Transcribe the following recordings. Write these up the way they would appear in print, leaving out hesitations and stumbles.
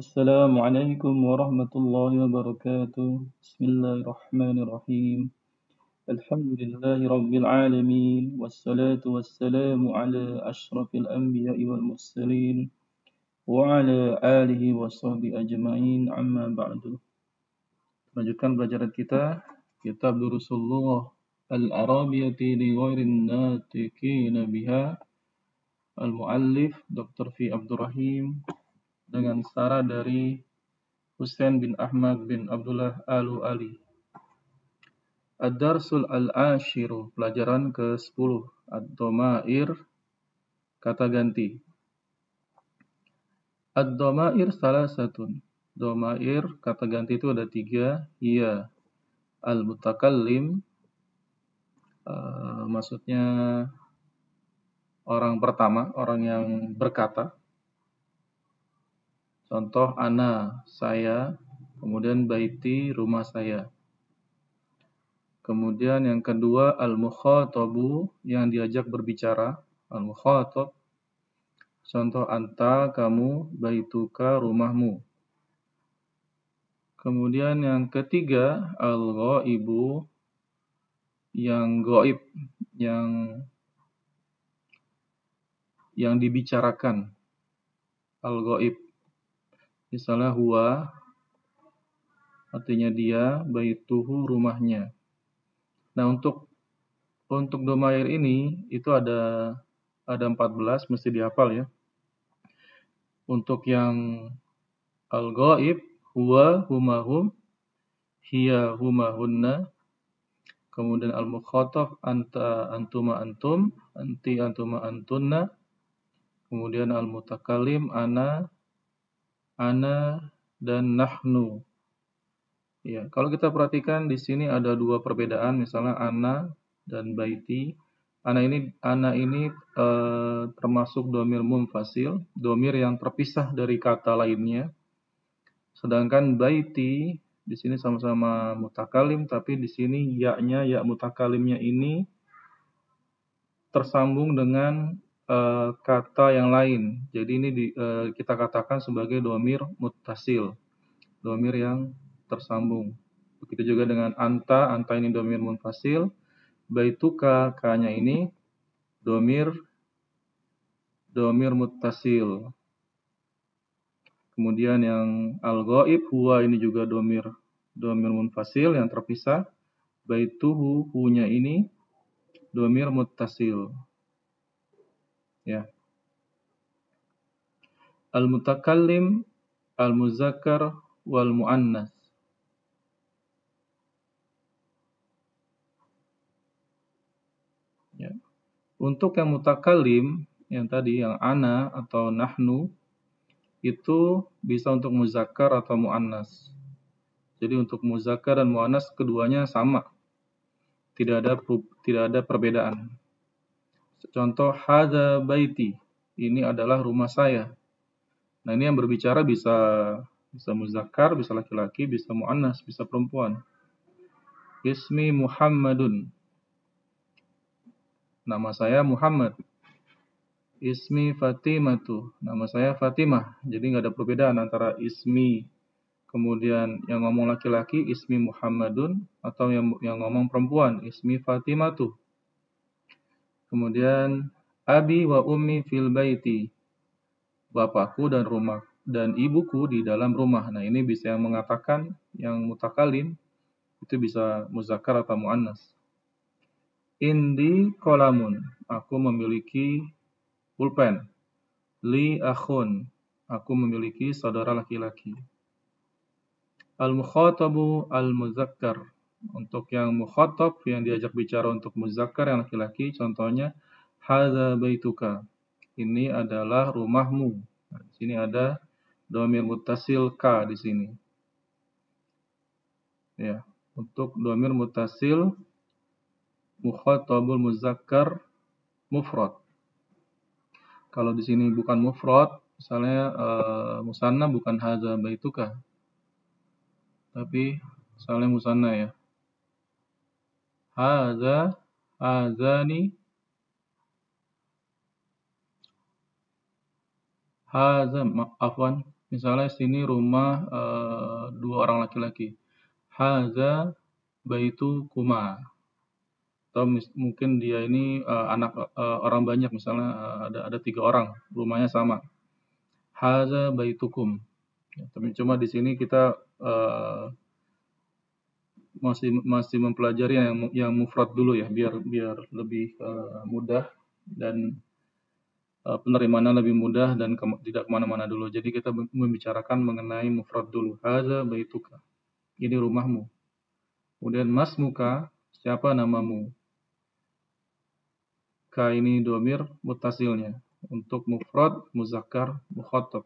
السلام عليكم ورحمة الله وبركاته. بسم الله الرحمن الرحيم. الحمد لله رب العالمين، والصلاة والسلام على أشرف الأنبياء والمرسلين وعلى آله وصحبه أجمعين. أما بعد. Lanjutkan pelajaran kita, Kitab Durusullah Al-Arabiyati li ghairin natiqina biha, Al-Muallif Dr. Fi Abdurrahim, dengan sarah dari Husain bin Ahmad bin Abdullah Al-Ali. Ad-Darsul Al-Ashiru, pelajaran ke-10. Ad-Dhamair, kata ganti. Ad-Dhamair salasatun. Dhamair, kata ganti itu ada 3. Hiya al-mutakallim, maksudnya orang pertama, orang yang berkata. Contoh ana, saya, kemudian baiti, rumah saya. Kemudian yang kedua al-mukhatabu, yang diajak berbicara, al-mukhatab. Contoh anta, kamu, baituka, rumahmu. Kemudian yang ketiga al-ghaibu, yang gaib, yang dibicarakan, al-ghaib. Misalnya huwa, artinya dia, baituhu, rumahnya. Nah, untuk dhamair ini itu ada 14, mesti dihafal ya. Untuk yang al-ghaib, huwa, humahum, hiya, humahunna. Kemudian al-mukhatab, anta, antuma, antum, anti, antuma, antunna. Kemudian al-mutakallim, ana, dan nahnu. Ya, kalau kita perhatikan di sini ada 2 perbedaan, misalnya ana dan baiti. Ana ini termasuk dhamir munfasil, dhamir yang terpisah dari kata lainnya. Sedangkan baiti di sini sama-sama mutakalim, tapi di sini ya-nya, ya mutakalimnya ini tersambung dengan kata yang lain. Jadi ini kita katakan sebagai dhamir muttasil, dhamir yang tersambung. Begitu juga dengan anta ini dhamir munfasil, baituka, ka-nya ini dhamir muttasil. Kemudian yang al-ghaib, huwa, ini juga dhamir munfasil yang terpisah. Baituhu, hu-nya ini dhamir muttasil. Ya. Al-mutakallim, al-muzakkar, wal muannas. Ya. Untuk yang mutakallim, yang tadi yang ana atau nahnu, itu bisa untuk muzakkar atau muannas. Jadi untuk muzakkar dan muannas keduanya sama. Tidak ada perbedaan. Contoh hadza baiti, ini adalah rumah saya. Nah, ini yang berbicara bisa muzakkar, bisa laki-laki, bisa muannas, bisa perempuan. Ismi Muhammadun, nama saya Muhammad. Ismi Fatimatu, nama saya Fatimah. Jadi nggak ada perbedaan antara ismi, kemudian yang ngomong laki-laki ismi Muhammadun, atau yang ngomong perempuan ismi Fatimatu. Kemudian abi wa ummi fil baiti, bapakku dan ibuku di dalam rumah. Nah, ini bisa yang mengatakan, yang mutakalim itu bisa muzakkar atau muannas. Indi qalamun, aku memiliki pulpen. Li akhun, aku memiliki saudara laki-laki. Al-mukhatabu al-muzakkar, untuk yang mukhatab, yang diajak bicara untuk muzakkar, yang laki-laki, contohnya hadza baituka, ini adalah rumahmu. Nah, di sini ada dhamir muttasil ka di sini. Ya, untuk dhamir muttasil mukhatabul muzakkar mufrad. Kalau di sini bukan mufrad, misalnya musanna, bukan hadza baituka, tapi misalnya musanna ya. Hadza, hadzani, hadza, afwan, Misalnya sini rumah 2 orang laki-laki. Hadza baitukuma. Atau mungkin dia ini anak orang banyak, misalnya ada 3 orang, rumahnya sama. Hadza baitukum. Ya, tapi cuma di sini kita masih mempelajari yang mufrad dulu ya, biar lebih mudah dan penerimaannya lebih mudah dan tidak kemana-mana dulu. Jadi kita membicarakan mengenai mufrad dulu. Hadza baituka. Ini rumahmu. Kemudian masmuka, siapa namamu? Ka ini domir mutasilnya. Untuk mufrad, muzakkar, mukhatab.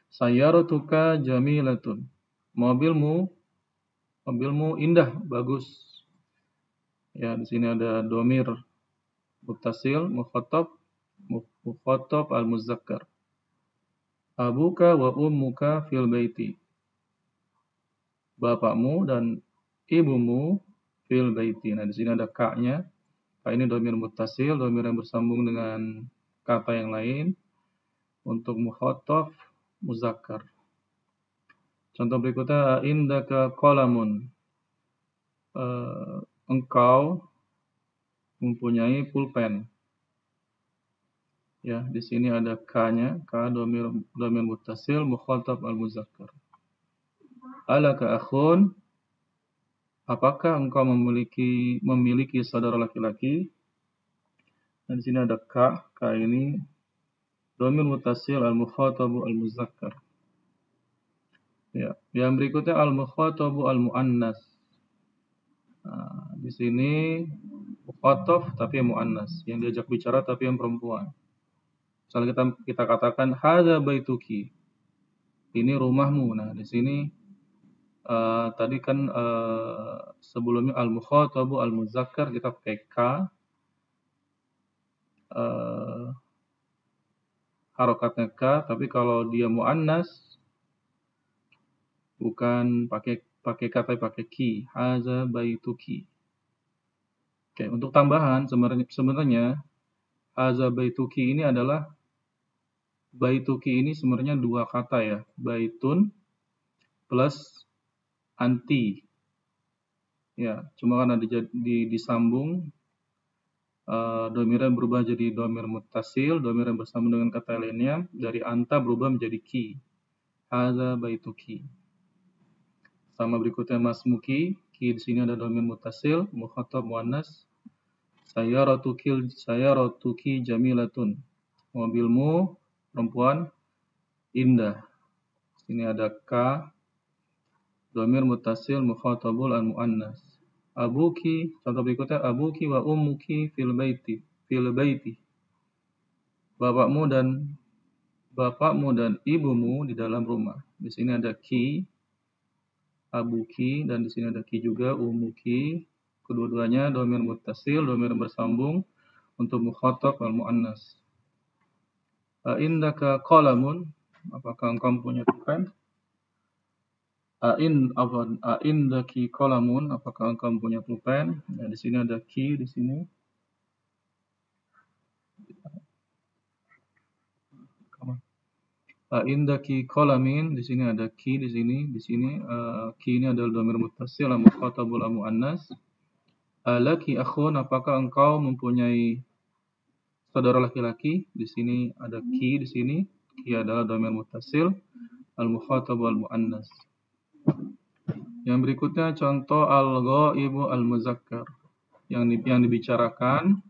Sayyaratuka jamilatun. Mobilmu indah, bagus. Ya, di sini ada domir muttasil, mukhatab al-muzakkar. Abuka wa ummuka fil baiti. Bapakmu dan ibumu fil baiti. Nah, di sini ada ka-nya. Ka ini domir muttasil, domir yang bersambung dengan kata yang lain. Untuk mukhatab, muzakkar. Contoh berikutnya, indaka qalamun. Engkau mempunyai pulpen. Ya, di sini ada ka-nya, ka domir muttasil, mukhatab al-muzakkar. Alaka akhun, apakah engkau memiliki saudara laki-laki? Dan di sini ada ka ini domir muttasil al-mukhatabu al-muzakkar. Ya, yang berikutnya al-mukhatabu al-muannas. Nah, di sini mukhatab tapi yang muannas, yang diajak bicara tapi yang perempuan. Misalnya kita katakan hadza baituki. Ini rumahmu. Nah, di sini tadi kan sebelumnya al-mukhatabu al-muzakkar kita pakai ka, harokatnya ka, tapi kalau dia muannas bukan pakai ka tapi pakai ki, hadza baituki. Oke, untuk tambahan sebenarnya hadza baituki ini adalah baituki ini sebenarnya 2 kata ya, baitun plus anti. Ya, cuma karena disambung domirnya berubah jadi domir muttasil, domir yang bersambung dengan kata lainnya, dari anta berubah menjadi ki. Hadza baituki. Sama berikutnya masmuki, ki di sini ada domir muttasil, mukhatab muannas. Sayyaratuki jamilatun. Mobilmu perempuan indah. Sini ada ka, domir muttasil, mukhatabul al-muannas. Abuki, contoh berikutnya abuki wa ummuki fil baiti. Bapakmu dan ibumu di dalam rumah. Di sini ada ki, abuki, dan di sini ada ki juga, ummuki. Kedua-duanya domir muttasil, domir bersambung untuk mukhatab al-muannas. Indaka qalamun, apakah engkau punya pulpen? Indaki qalamun, apakah engkau punya pulpen? Nah, di sini ada ki di sini. Indaki qalamin, di sini ada ki di sini. Di sini ki ini adalah dhamir muttasil mukhatabul muannas. Alaki akhun, apakah engkau mempunyai saudara laki-laki? Di sini ada ki di sini. Ki adalah dhamir muttasil al-mukhatabul muannas. Yang berikutnya contoh al-ghaibu al-muzakkar, yang dibicarakan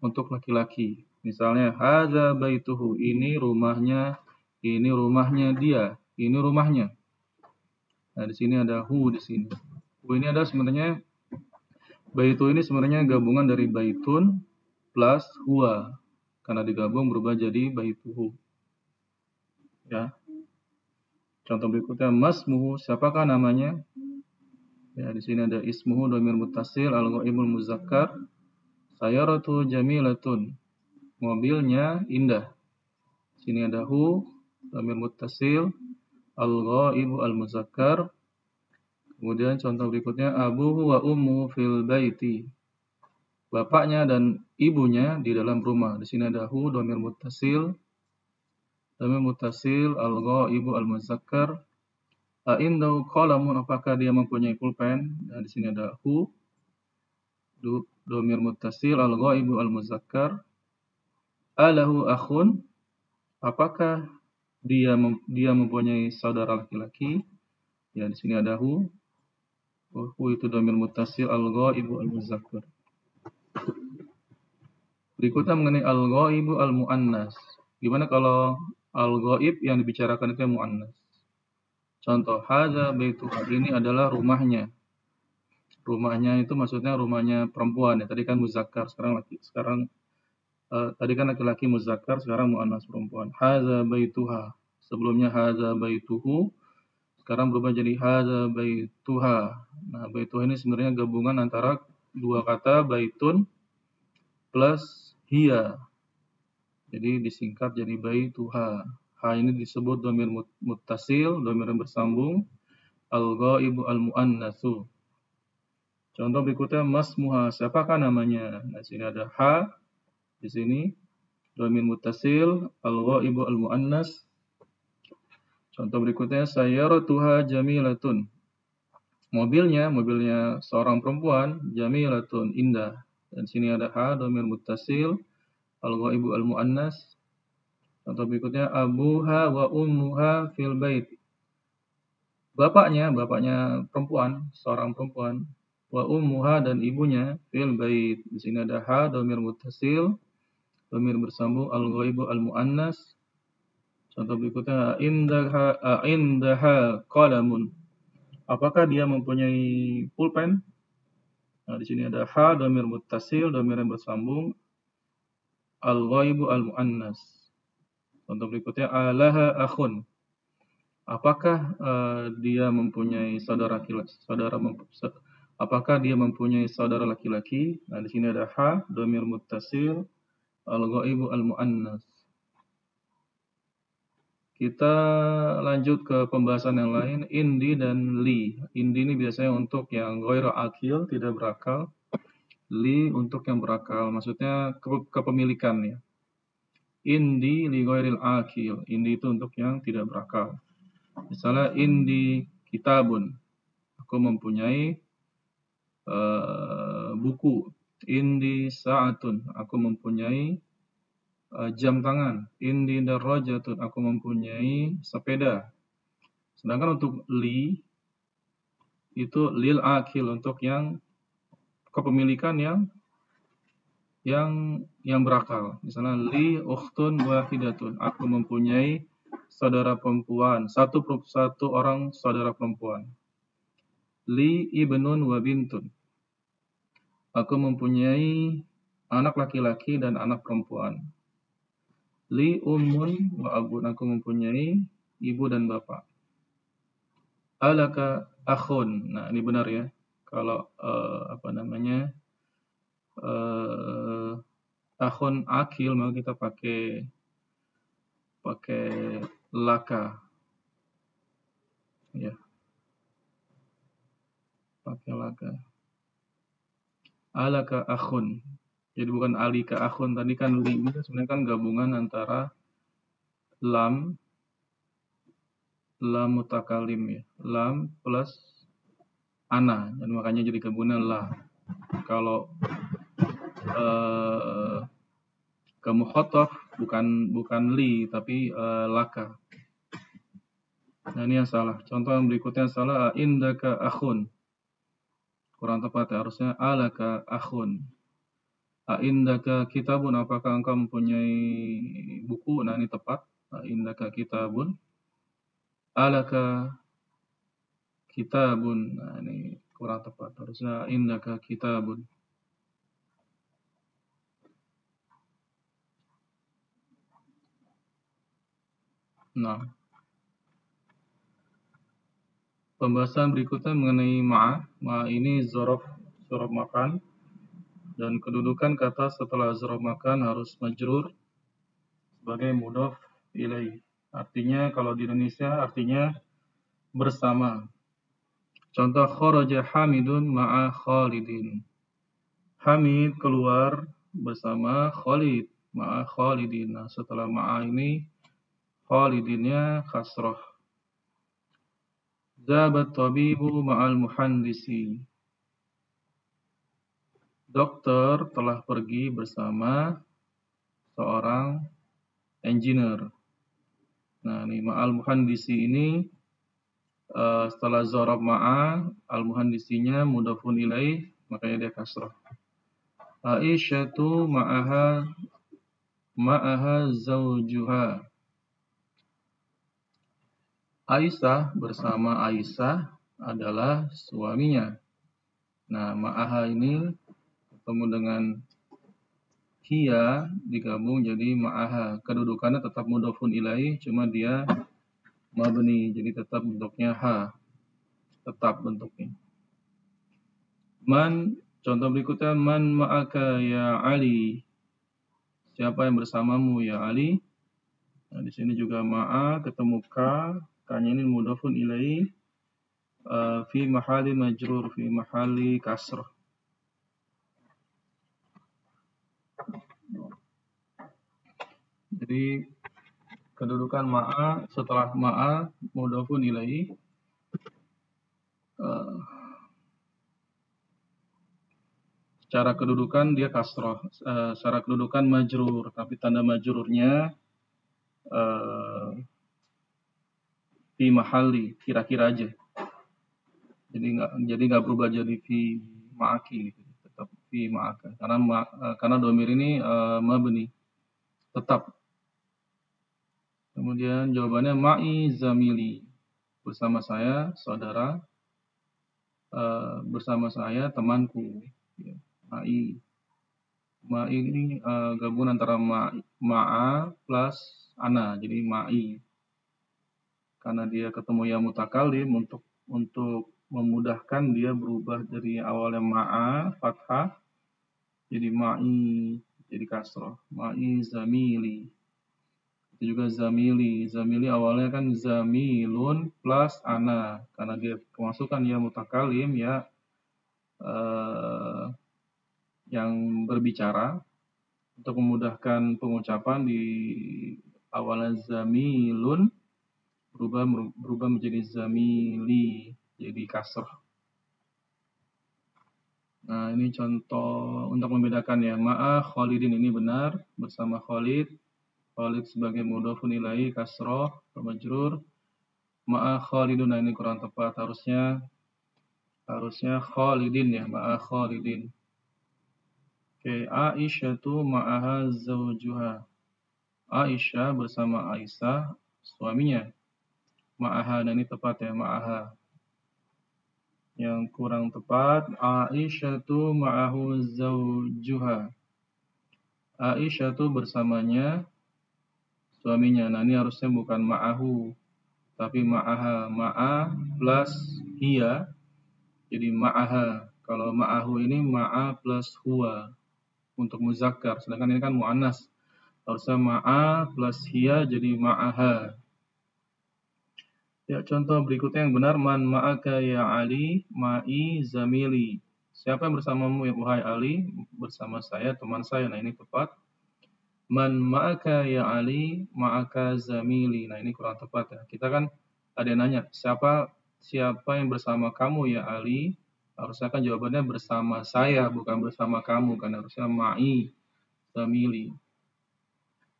untuk laki-laki. Misalnya hadza baituhu, ini rumahnya dia, ini rumahnya. Nah, di sini ada hu di sini. Hu ini adalah sebenarnya baitu ini sebenarnya gabungan dari baitun plus huwa. Karena digabung berubah jadi baituhu. Ya. Contoh berikutnya masmuhu, siapakah namanya? Ya, di sini ada ismuhu dhamir muttasil al-ghaibul muzakkar. Sayyaratu jamilatun. Mobilnya indah. Di sini ada hu dhamir muttasil al-ghaibu al-muzakkar. Kemudian contoh berikutnya abuhu wa ummu fil baiti. Bapaknya dan ibunya di dalam rumah. Di sini ada hu dhamir muttasil Dhamir muttasil al-ghaibu al-muzakkar. Indahu qalamun, apakah dia mempunyai pulpen? Nah, di sini ada hu. Dhamir muttasil al-ghaibu al-muzakkar. Alahu akhun, apakah dia mempunyai saudara laki-laki? Ya, di sini ada hu. Hu itu dhamir muttasil al-ghaibu al-muzakkar. Berikutnya mengenai al-ghaibu al-muannas. Gimana kalau al-ghaib yang dibicarakan itu yang muannas? Contoh, hadza baituha, ini adalah rumahnya. Rumahnya itu maksudnya rumahnya perempuan ya. Tadi kan muzakkar, tadi kan laki-laki muzakkar, sekarang muannas perempuan. Hadza baituha. Sebelumnya hadza baituhu, sekarang berubah jadi hadza baituha. Nah, baituha ini sebenarnya gabungan antara dua kata baitun plus hiya. Jadi disingkat jadi baituha. Ha ini disebut dhamir muttasil, dhamir yang bersambung, al-ghaibu al-muannatsu. Contoh berikutnya masmuha, siapakah namanya? Nah, sini ada ha, di sini dhamir muttasil, al-ghaibu al-muannas. Contoh berikutnya sayyaratuha jamilatun. Mobilnya seorang perempuan, jamilatun, indah. Dan sini ada ha, dhamir muttasil, al-ghaibu al-muannas. Contoh berikutnya abuha wa ummuha fil bait. Bapaknya perempuan, seorang perempuan. Wa ummuha, dan ibunya fil bait. Di sini ada ha, dhamir muttasil, dhamir bersambung, al-ghaibu al-muannas. Contoh berikutnya indaha qalamun. Apakah dia mempunyai pulpen? Nah, di sini ada ha, dhamir muttasil, dhamir yang bersambung, al-ghaibu al-muannas. Contoh berikutnya alaha akhun. Apakah dia mempunyai apakah dia mempunyai saudara laki-laki? Nah, di sini ada ha, dhamir muttasil, al-ghaibu al-muannas. Kita lanjut ke pembahasan yang lain, indi dan li. Indi ini biasanya untuk yang ghairu akil, tidak berakal. Li untuk yang berakal, maksudnya kepemilikan ya. Indi li ghairil akil. Indi itu untuk yang tidak berakal. Misalnya indi kitabun, aku mempunyai buku. Indi sa'atun, aku mempunyai jam tangan. Indi darajatun, aku mempunyai sepeda. Sedangkan untuk li itu lil akil, untuk yang kepemilikan yang berakal. Misalnya li ukhtun wahidatun, aku mempunyai saudara perempuan, satu orang saudara perempuan. Li ibnun wa bintun, aku mempunyai anak laki-laki dan anak perempuan. Li ummun wa abun, aku mempunyai ibu dan bapak. Alaka akhun. Nah, ini benar ya. Kalau akhun akil, maka kita pakai laka. Ya. Pakai laka. Alaka akhun. Jadi bukan alika akhun. Tadi kan li ini sebenarnya kan gabungan antara lam mutakalim ya. Lam plus ana. Dan makanya jadi gabungan la. Kalau ke mukhatab bukan li tapi laka. Nah, ini yang salah. Contoh yang berikutnya yang salah, indaka akhun. Kurang tepat ya, harusnya alaka akhun. Indaka kitabun, apakah engkau mempunyai buku? Nah, ini tepat. Indaka kitabun. Alaka kitabun. Nah, ini kurang tepat. Harusnya indaka kitabun. Nah, pembahasan berikutnya mengenai ma'. Ma' ini zorof makan. Dan kedudukan kata setelah zorof makan harus majrur sebagai mudhof ilaih. Artinya kalau di Indonesia artinya bersama. Contoh kharaja Hamidun ma'a Khalidin. Hamid keluar bersama Khalid ma'a Khalidin. Nah, setelah ma'a ini Khalidinnya kasroh. Zabat tabibu ma'al muhandisi. Dokter telah pergi bersama seorang engineer. Nah, ini ma'al muhandisi ini setelah zarab ma'a, al-muhandisinya mudhafun ilaih, makanya dia kasrah. Aisyatu ma'aha zawjuha. Aisyah bersama Aisyah adalah suaminya. Nah, ma'aha ini ketemu dengan hiya digabung jadi ma'aha. Kedudukannya tetap mudhafun ilaih, cuma dia mabni, jadi tetap bentuknya ha. Tetap bentuknya. Man, contoh berikutnya, man ma'aka ya Ali. Siapa yang bersamamu ya Ali? Nah, di sini juga ma'a ketemu ka, ka-nya ini mudhafun ilaih, fi mahali majrur, fi mahali kasrah. Jadi kedudukan ma'a setelah ma'a mudhafun ilaih, secara kedudukan dia kasrah, secara kedudukan majrur, tapi tanda majrurnya fi mahali, kira-kira aja. Jadi nggak berubah jadi fi ma'aki, gitu. Tetap fi ma'aka. Karena domir ini mabni, tetap. Kemudian jawabannya ma'i zamili, bersama saya saudara, bersama saya temanku. Ya, ma'i ini gabungan antara ma'a plus ana, jadi ma'i. Karena dia ketemu ya mutakalim, untuk memudahkan dia berubah dari awalnya ma'a fathah jadi ma'i, jadi kasrah. Ma'i zamili. Itu juga zamili. Zamili awalnya kan zamilun plus ana, karena dia kemasukan ya mutakalim ya yang berbicara. Untuk memudahkan pengucapan di awalnya zamilun berubah menjadi zamili, jadi kasrah. Nah, ini contoh untuk membedakan ya. Ma'a Khalidin ini benar, bersama Khalid. Khalid sebagai mudhafun ilaih kasrah majrur. Ma'a Khalidun, nah ini kurang tepat, harusnya Khalidin ya, ma'a Khalidin. Oke, Aisyatu ma'aha zawjuha. Aisyah bersama Aisyah suaminya. Ma'aha, nah ini tepat ya, ma'aha. Yang kurang tepat, Aisyatu ma'ahu zawjuha. Aisyatu bersamanya suaminya. Nah, ini harusnya bukan ma'ahu, tapi ma'aha. Ma'a plus hiya, jadi ma'aha. Kalau ma'ahu ini ma'a plus huwa untuk muzakkar, sedangkan ini kan mu'annas. Harusnya ma'a plus hiya jadi ma'aha. Ya, contoh berikutnya yang benar, man ma'aka ya Ali, ma'i zamili. Siapa yang bersamamu ya wahai Ali? Bersama saya, teman saya. Nah, ini tepat. Man ma'aka ya Ali, ma'aka zamili. Nah, ini kurang tepat ya. Kita kan ada yang nanya, siapa yang bersama kamu ya Ali? Harusnya kan jawabannya bersama saya, bukan bersama kamu, kan harusnya ma'i zamili.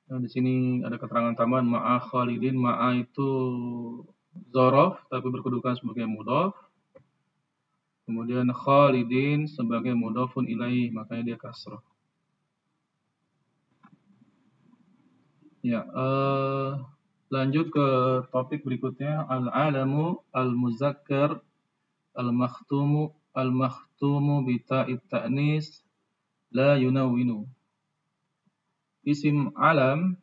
Nah, di sini ada keterangan tambahan ma'a Khalidin. Ma'a itu dzaraf tapi berkedudukan sebagai mudhaf. Kemudian Khalidin sebagai mudhafun ilaih, makanya dia kasrah. Ya, lanjut ke topik berikutnya, al-alamu al-muzakkar al-makhtumu bita'it ta'nis la yunawwinu. Isim alam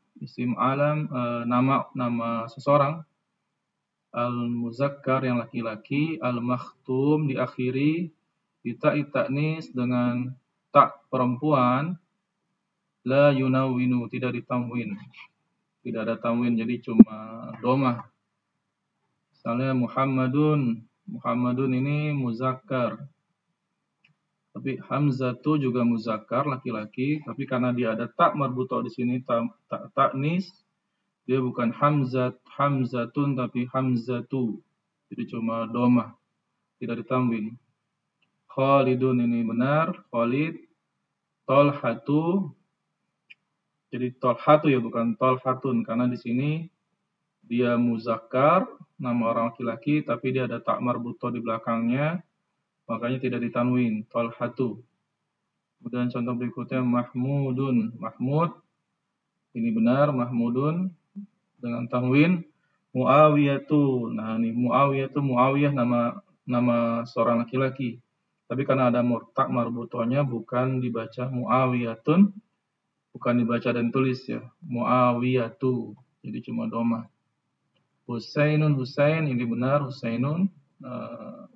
nama seseorang, al-muzakkar yang laki-laki, al-makhtum diakhiri bita'it ta'nis dengan tak perempuan, la yunawwinu tidak ditamwin. Tidak ada tamwin, jadi cuma domah. Misalnya Muhammadun ini muzakkar. Tapi Hamzatu juga muzakkar laki-laki, tapi karena dia ada tak marbutoh di sini, ta'nis, Dia bukan hamzatun tapi hamzatu. Jadi cuma domah, tidak ditanwin. Khalidun ini benar, Khalid. Tolhatu, jadi tolhatu ya bukan tolhatun karena di sini dia muzakkar, nama orang laki-laki, tapi dia ada tak marbuto di belakangnya, makanya tidak ditanwin. Tolhatu. Kemudian contoh berikutnya Mahmudun. Mahmud, ini benar, Mahmudun dengan tanwin. Muawiyatu. Nah, ini Muawiyah nama seorang laki-laki. Tapi karena ada tak marbutonya bukan dibaca Muawiyatun, bukan dibaca dan tulis ya. Muawiyatu. Jadi cuma domah. Husain, ini benar Husainun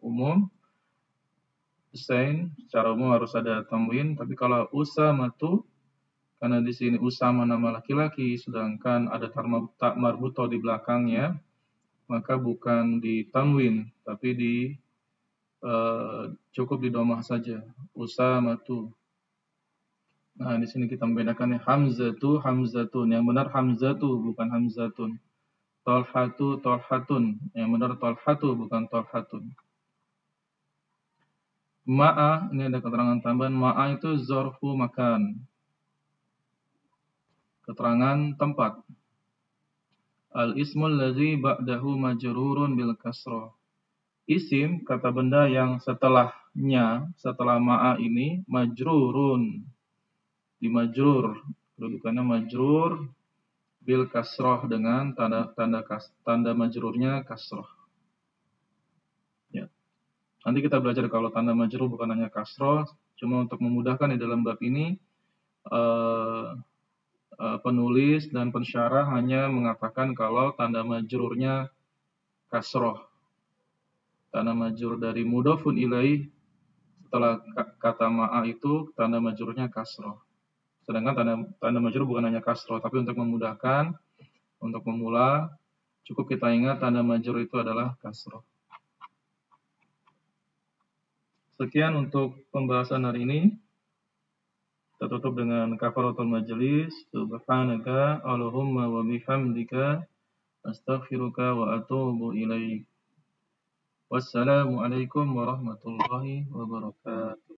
umum. Husain secara umum harus ada tanwin, tapi kalau Usamatu karena di sini Usama nama laki-laki sedangkan ada tak marbuto di belakangnya, maka bukan di tanwin tapi cukup di domah saja. Usamatu. Nah, di sini kita membedakan hamzatun. Yang benar hamzatu bukan hamzatun. Tolhatun. Yang benar tolhatu bukan tolhatun. Ma'a, ini ada keterangan tambahan. Ma'a itu zorfu makan. Keterangan tempat. Al-ismul ladzi ba'dahu majrurun bil kasrah. Isim, kata benda yang setelahnya, setelah ma'a ini, majrurun. Di majrur. Kedudukannya majrur bil kasroh dengan tanda majrurnya kasroh. Ya. Nanti kita belajar kalau tanda majrur bukan hanya kasroh, cuma untuk memudahkan di dalam bab ini penulis dan pensyarah hanya mengatakan kalau tanda majrurnya kasroh. Tanda majrur dari mudhofun ilaih setelah kata ma'a itu tanda majrurnya kasroh. Sedangkan tanda majrur bukan hanya kasroh, tapi untuk memudahkan untuk pemula cukup kita ingat tanda majrur itu adalah kasroh. Sekian untuk pembahasan hari ini. Kita tutup dengan kafaratul majelis. Subhanaka Allahumma wa bihamdika astaghfiruka wa atubu ilaik. Wassalamualaikum warahmatullahi wabarakatuh.